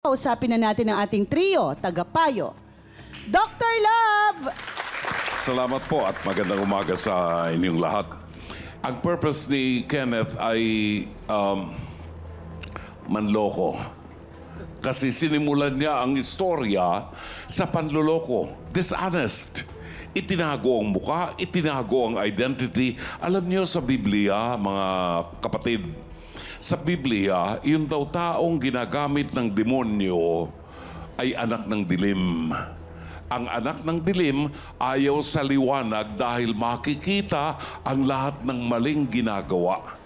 Kausapin na natin ang ating trio, tagapayo. Dr. Love! Salamat po at magandang umaga sa inyong lahat. Ang purpose ni Kenneth ay manloko. Kasi sinimulan niya ang istorya sa panloloko. Dishonest. Itinago ang muka, itinago ang identity. Alam niyo sa Biblia, mga kapatid, sa Biblia, yung daw taong ginagamit ng demonyo ay anak ng dilim. Ang anak ng dilim ayaw sa liwanag dahil makikita ang lahat ng maling ginagawa.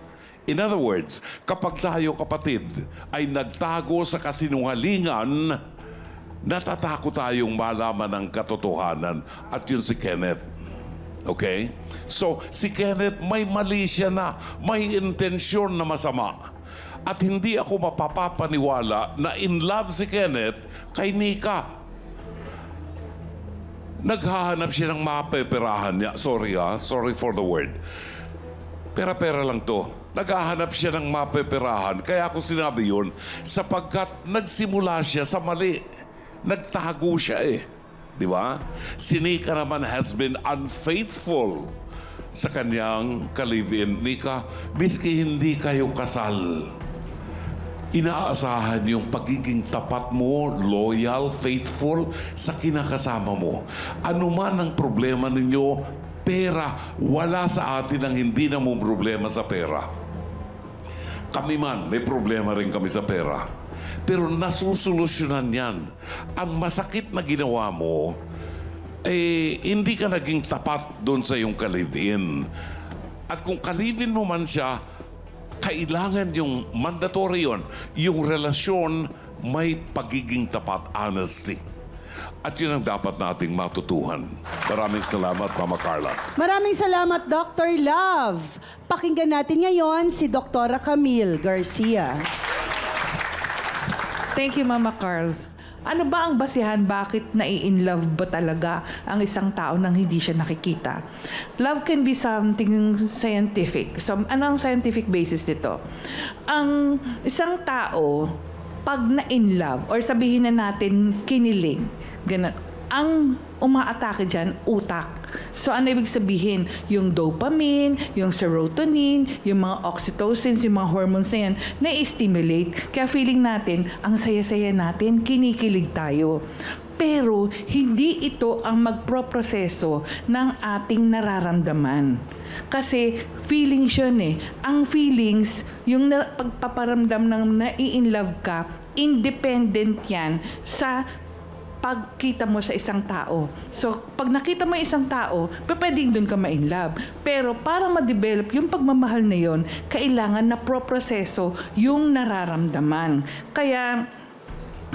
In other words, kapag tayo kapatid ay nagtago sa kasinungalingan, natatakot tayong malaman ang katotohanan. At yun si Kenneth. Okay? So, si Kenneth may mali siya na, may intensyon na masama. At hindi ako mapapapaniwala na in love si Kenneth kay Nika. Naghahanap siya ng mapeperahan niya. Sorry for the word. Pera-pera lang to. Naghahanap siya ng mapeperahan. Kaya ako sinabi yun, sapagkat nagsimula siya sa mali. Nagtago siya eh. Di ba? Si Nika naman has been unfaithful sa kanyang ka-live-in. Nika, miski hindi kayo kasal, inaasahan yung pagiging tapat mo, loyal, faithful sa kinakasama mo. Ano man ang problema ninyo, pera, wala sa atin ang hindi na mo problema sa pera. Kami man, may problema rin kami sa pera. Pero nasusolusyonan yan. Ang masakit na ginawa mo, hindi ka naging tapat doon sa iyong kalivin. At kung kalivin mo man siya, kailangan yung mandatory yun. Yung relasyon may pagiging tapat, honesty. At yun ang dapat nating matutuhan. Maraming salamat, Mama Carla. Maraming salamat, Dr. Love. Pakinggan natin ngayon si Dr. Camille Garcia. Thank you, Mama Carls. Ano ba ang basihan bakit nai-in-love ba talaga ang isang tao nang hindi siya nakikita? Love can be something scientific. Ano ang scientific basis nito? Ang isang tao, pag na-in-love, or sabihin na natin kinilig, ganun, ang umaatake dyan, utak. So, ano ibig sabihin? Yung dopamine, yung serotonin, yung mga oxytocin, yung mga hormones na yan, na-stimulate. Kaya feeling natin, ang saya-saya natin, kinikilig tayo. Pero, hindi ito ang magproproseso ng ating nararamdaman. Kasi, feelings yun eh. Ang feelings, yung pagpaparamdam ng nai-inlove ka, independent yan sa pagkita mo sa isang tao. So, pag nakita mo isang tao, pwedeng doon ka ma-inlove. Pero para ma-develop yung pagmamahal na yon, kailangan na proproseso yung nararamdaman. Kaya,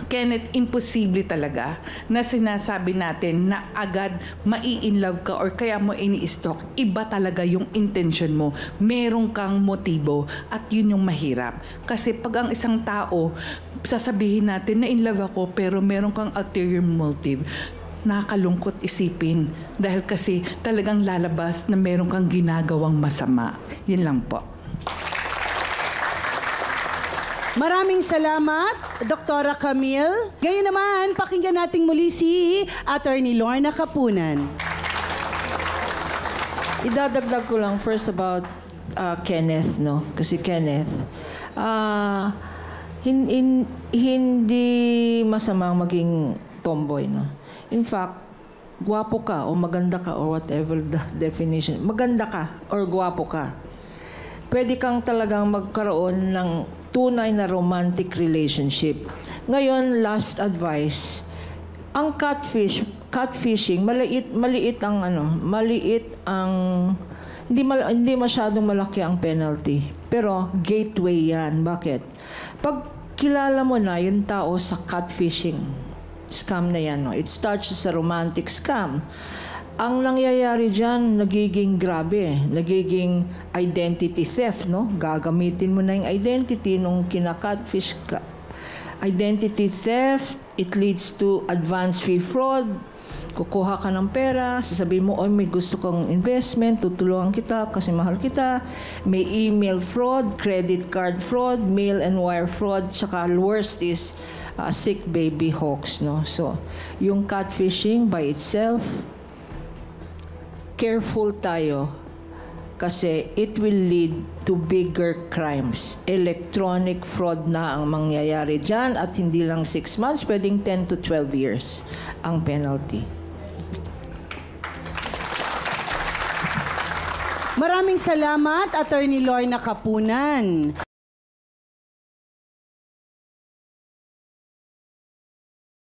Kenneth, imposible talaga na sinasabi natin na agad mai-inlove ka or kaya mo ini-stalk. Iba talaga yung intention mo. Meron kang motibo at yun yung mahirap. Kasi pag ang isang tao, sasabihin natin na in love ako pero meron kang ulterior motive, nakakalungkot isipin. Dahil kasi talagang lalabas na meron kang ginagawang masama. Yun lang po. Maraming salamat, Dr. Camille. Ngayon naman, pakinggan natin muli si Attorney Lorna Kapunan. Idadagdag ko lang first about Kenneth, no? Kasi Kenneth, hindi masamang maging tomboy, no? In fact, gwapo ka o maganda ka or whatever the definition, maganda ka or gwapo ka, pwede kang talagang magkaroon ng tunay na romantic relationship. Ngayon, last advice, ang catfishing, maliit ang hindi masyadong malaki ang penalty. Pero gateway yan. Bakit? Pag kilala mo na yung tao sa catfishing scam na yan, no? It starts as a romantic scam. Ang nangyayari dyan, nagiging grabe, nagiging identity theft, no? Gagamitin mo na yung identity nung kinakatfish ka. Identity theft, it leads to advance fee fraud. Kukuha ka ng pera, sasabihin mo, may gusto kong investment, tutulungan kita kasi mahal kita. May email fraud, credit card fraud, mail and wire fraud, tsaka worst is sick baby hawks, no? So, yung catfishing by itself, careful tayo kasi it will lead to bigger crimes. Electronic fraud na ang mangyayari dyan at hindi lang 6 months, pwedeng 10 to 12 years ang penalty. Maraming salamat, Attorney Lorna Kapunan.